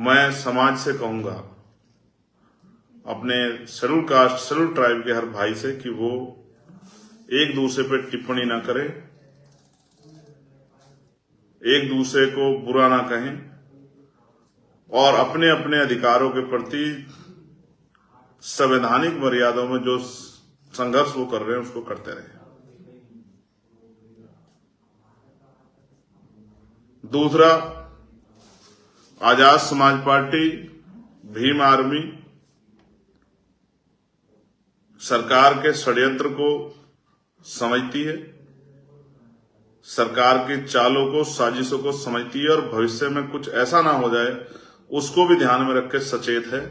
मैं समाज से कहूंगा, अपने शेड्यूल कास्ट शेड्यूल ट्राइब के हर भाई से, कि वो एक दूसरे पे टिप्पणी ना करें, एक दूसरे को बुरा ना कहें और अपने अपने अधिकारों के प्रति संवैधानिक मर्यादाओं में जो संघर्ष वो कर रहे हैं उसको करते रहे। दूसरा, आजाद समाज पार्टी, भीम आर्मी सरकार के षड्यंत्र को समझती है, सरकार की चालों को, साजिशों को समझती है और भविष्य में कुछ ऐसा ना हो जाए उसको भी ध्यान में रख के सचेत है।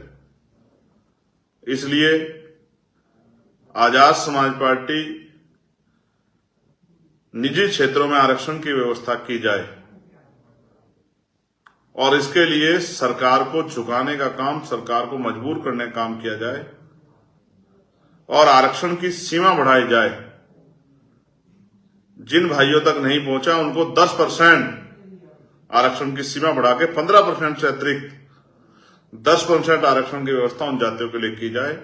इसलिए आजाद समाज पार्टी निजी क्षेत्रों में आरक्षण की व्यवस्था की जाए और इसके लिए सरकार को झुकाने का काम, सरकार को मजबूर करने का काम किया जाए और आरक्षण की सीमा बढ़ाई जाए। जिन भाइयों तक नहीं पहुंचा उनको 10% आरक्षण की सीमा बढ़ा के 15% से अतिरिक्त 10% आरक्षण की व्यवस्था उन जातियों के लिए की जाए।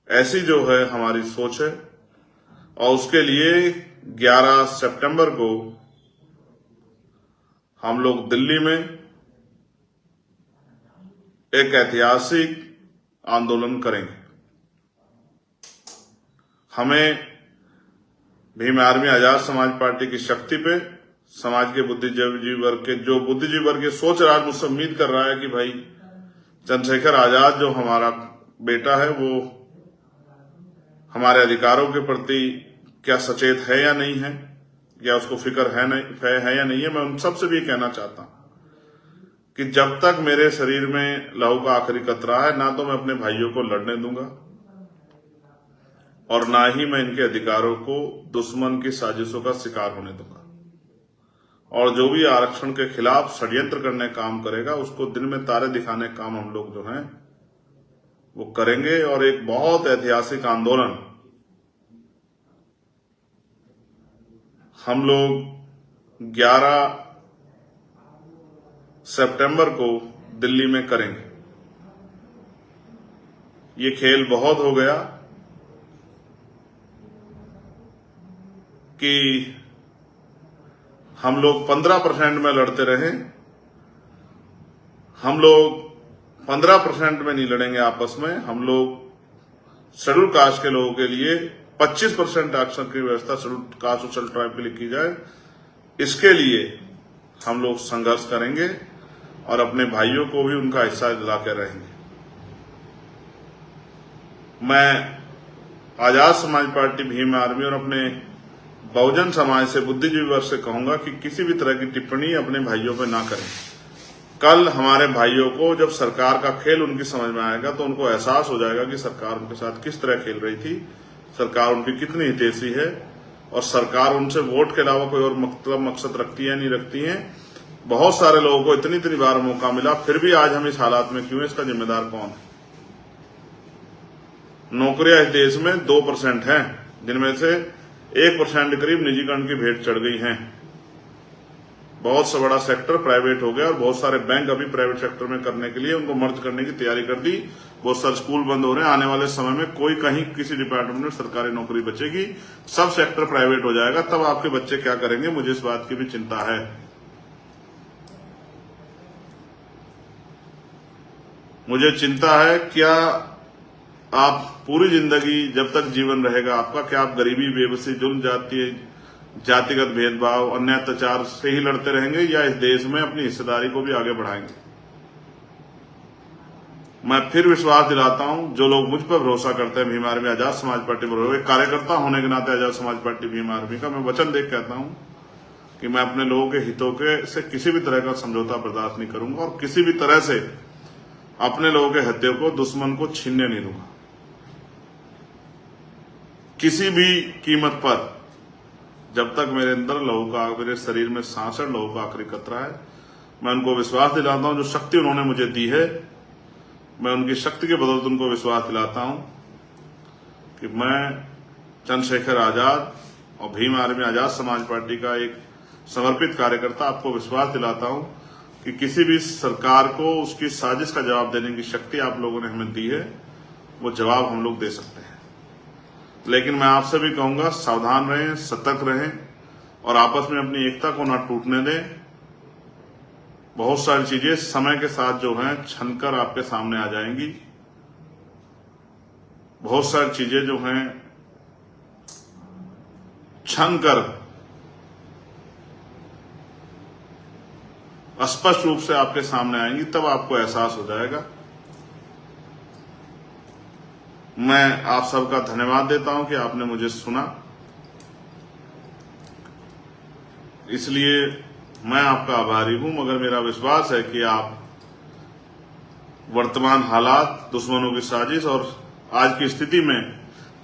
ऐसी जो है हमारी सोच है और उसके लिए 11 सितंबर को हम लोग दिल्ली में एक ऐतिहासिक आंदोलन करेंगे। हमें भीम आर्मी आजाद समाज पार्टी की शक्ति पे समाज के बुद्धिजीवी वर्ग के, जो बुद्धिजीवी वर्ग की सोच आज मुझसे उम्मीद कर रहा है कि भाई चंद्रशेखर आजाद जो हमारा बेटा है वो हमारे अधिकारों के प्रति क्या सचेत है या नहीं है, या उसको फिक्र है या नहीं है। मैं उन सबसे भी कहना चाहता हूं कि जब तक मेरे शरीर में लहू का आखिरी कतरा है, ना तो मैं अपने भाइयों को लड़ने दूंगा और ना ही मैं इनके अधिकारों को दुश्मन की साजिशों का शिकार होने दूंगा। और जो भी आरक्षण के खिलाफ षड्यंत्र करने काम करेगा उसको दिन में तारे दिखाने काम हम लोग जो हैं वो करेंगे और एक बहुत ऐतिहासिक आंदोलन हम लोग 11 सितंबर को दिल्ली में करेंगे। ये खेल बहुत हो गया कि हम लोग 15% में लड़ते रहे। हम लोग 15% में नहीं लड़ेंगे आपस में। हम लोग शेड्यूल कास्ट के लोगों के लिए 25% आरक्षण की व्यवस्था शेड्यूल कास्ट और शेड्यूल ट्राइब के लिए की जाए। इसके लिए हम लोग संघर्ष करेंगे और अपने भाइयों को भी उनका हिस्सा दिलाकर रहेंगे। मैं आजाद समाज पार्टी, भीम आर्मी और अपने बहुजन समाज से, बुद्धिजीवी वर्ग से कहूंगा कि किसी भी तरह की टिप्पणी अपने भाइयों पर ना करें। कल हमारे भाइयों को जब सरकार का खेल उनकी समझ में आएगा तो उनको एहसास हो जाएगा कि सरकार उनके साथ किस तरह खेल रही थी, सरकार उनकी कितनी हितैषी है और सरकार उनसे वोट के अलावा कोई और मकसद रखती है नहीं रखती है। बहुत सारे लोगों को इतनी बार मौका मिला, फिर भी आज हम इस हालात में क्यों, इसका जिम्मेदार कौन है? नौकरियां इस देश में 2% हैं, जिनमें से 1% करीब निजीकरण की भेंट चढ़ गई हैं। बहुत सा बड़ा सेक्टर प्राइवेट हो गया और बहुत सारे बैंक अभी प्राइवेट सेक्टर में करने के लिए उनको मर्ज करने की तैयारी कर दी। बहुत सारे स्कूल बंद हो रहे हैं। आने वाले समय में कोई कहीं किसी डिपार्टमेंट में सरकारी नौकरी बचेगी, सब सेक्टर प्राइवेट हो जाएगा। तब आपके बच्चे क्या करेंगे, मुझे इस बात की भी चिंता है। मुझे चिंता है, क्या आप पूरी जिंदगी जब तक जीवन रहेगा आपका, क्या आप गरीबी, बेबसी, जुल्म, जातिगत भेदभाव, अन्याय, अत्याचार से ही लड़ते रहेंगे या इस देश में अपनी हिस्सेदारी को भी आगे बढ़ाएंगे? मैं फिर विश्वास दिलाता हूं, जो लोग मुझ पर भरोसा करते हैं, भीम आर्मी आजाद समाज पार्टी पर, एक कार्यकर्ता होने के नाते आजाद समाज पार्टी भीम आर्मी का मैं वचन देकर कहता हूं कि मैं अपने लोगों के हितों के से किसी भी तरह का समझौता बर्दाश्त नहीं करूंगा और किसी भी तरह से अपने लोगों के हितों को दुश्मन को छीनने नहीं दूंगा। किसी भी कीमत पर, जब तक मेरे अंदर लहू का, मेरे शरीर में सांस है, लहू का आखिरी कतरा है, मैं उनको विश्वास दिलाता हूं, जो शक्ति उन्होंने मुझे दी है, मैं उनकी शक्ति के बदौलत उनको विश्वास दिलाता हूं कि मैं चंद्रशेखर आजाद और भीम आर्मी आजाद समाज पार्टी का एक समर्पित कार्यकर्ता आपको विश्वास दिलाता हूं कि किसी भी सरकार को उसकी साजिश का जवाब देने की शक्ति आप लोगों ने हमें दी है, वो जवाब हम लोग दे सकते हैं। लेकिन मैं आपसे भी कहूंगा, सावधान रहें, सतर्क रहें और आपस में अपनी एकता को ना टूटने दें। बहुत सारी चीजें समय के साथ जो हैं छनकर आपके सामने आ जाएंगी। बहुत सारी चीजें जो हैं छनकर स्पष्ट रूप से आपके सामने आएंगी, तब आपको एहसास हो जाएगा। मैं आप सबका धन्यवाद देता हूं कि आपने मुझे सुना। इसलिए मैं आपका आभारी हूं, मगर मेरा विश्वास है कि आप वर्तमान हालात, दुश्मनों की साजिश और आज की स्थिति में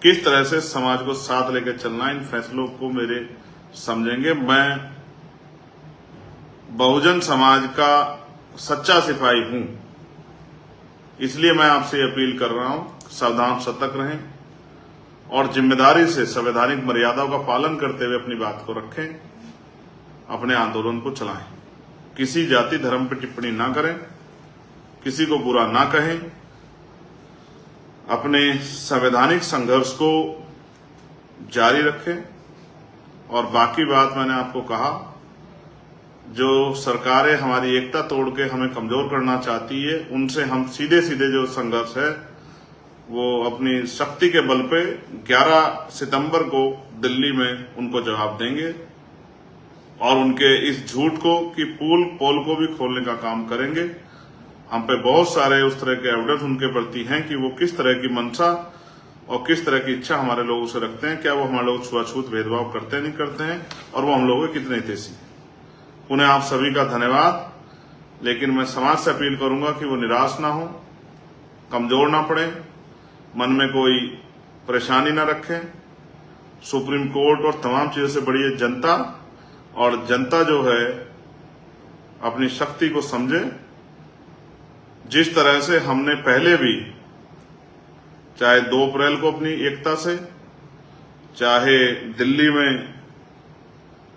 किस तरह से समाज को साथ लेकर चलना, इन फैसलों को मेरे समझेंगे। मैं बहुजन समाज का सच्चा सिपाही हूं, इसलिए मैं आपसे अपील कर रहा हूं, सावधान, सतर्क रहें और जिम्मेदारी से संवैधानिक मर्यादाओं का पालन करते हुए अपनी बात को रखें, अपने आंदोलन को चलाएं। किसी जाति धर्म पर टिप्पणी ना करें, किसी को बुरा ना कहें, अपने संवैधानिक संघर्ष को जारी रखें। और बाकी बात मैंने आपको कहा, जो सरकारें हमारी एकता तोड़ के हमें कमजोर करना चाहती है, उनसे हम सीधे सीधे जो संघर्ष है वो अपनी शक्ति के बल पे 11 सितंबर को दिल्ली में उनको जवाब देंगे और उनके इस झूठ को कि पोल को भी खोलने का काम करेंगे। हम पे बहुत सारे उस तरह के एविडेंस उनके प्रति हैं कि वो किस तरह की मंशा और किस तरह की इच्छा हमारे लोगों से रखते हैं, क्या वो हमारे लोग छुआछूत भेदभाव करते नहीं करते हैं, और वो हम लोगों के कितने हितैषी। उन्हें आप सभी का धन्यवाद। लेकिन मैं समाज से अपील करूंगा कि वो निराश ना हो, कमजोर ना पड़े, मन में कोई परेशानी ना रखें। सुप्रीम कोर्ट और तमाम चीजों से बड़ी है जनता, और जनता जो है अपनी शक्ति को समझे। जिस तरह से हमने पहले भी, चाहे 2 अप्रैल को अपनी एकता से, चाहे दिल्ली में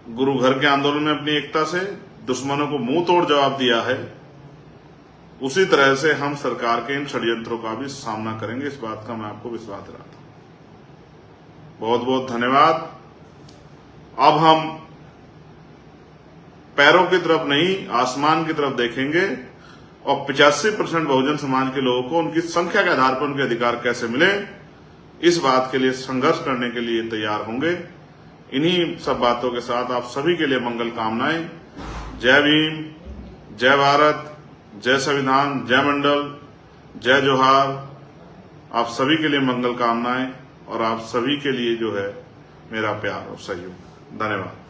गुरु घर के आंदोलन में अपनी एकता से दुश्मनों को मुंह तोड़ जवाब दिया है, उसी तरह से हम सरकार के इन षड्यंत्रों का भी सामना करेंगे। इस बात का मैं आपको विश्वास दिलाता हूं। बहुत बहुत धन्यवाद। अब हम पैरों की तरफ नहीं, आसमान की तरफ देखेंगे और 85% बहुजन समाज के लोगों को उनकी संख्या के आधार पर उनके अधिकार कैसे मिले, इस बात के लिए संघर्ष करने के लिए तैयार होंगे। इन्हीं सब बातों के साथ आप सभी के लिए मंगल कामनाएं। जय भीम, जय भारत, जय संविधान, जय मंडल, जय जोहार। आप सभी के लिए मंगल कामनाएं और आप सभी के लिए जो है मेरा प्यार और सहयोग। धन्यवाद।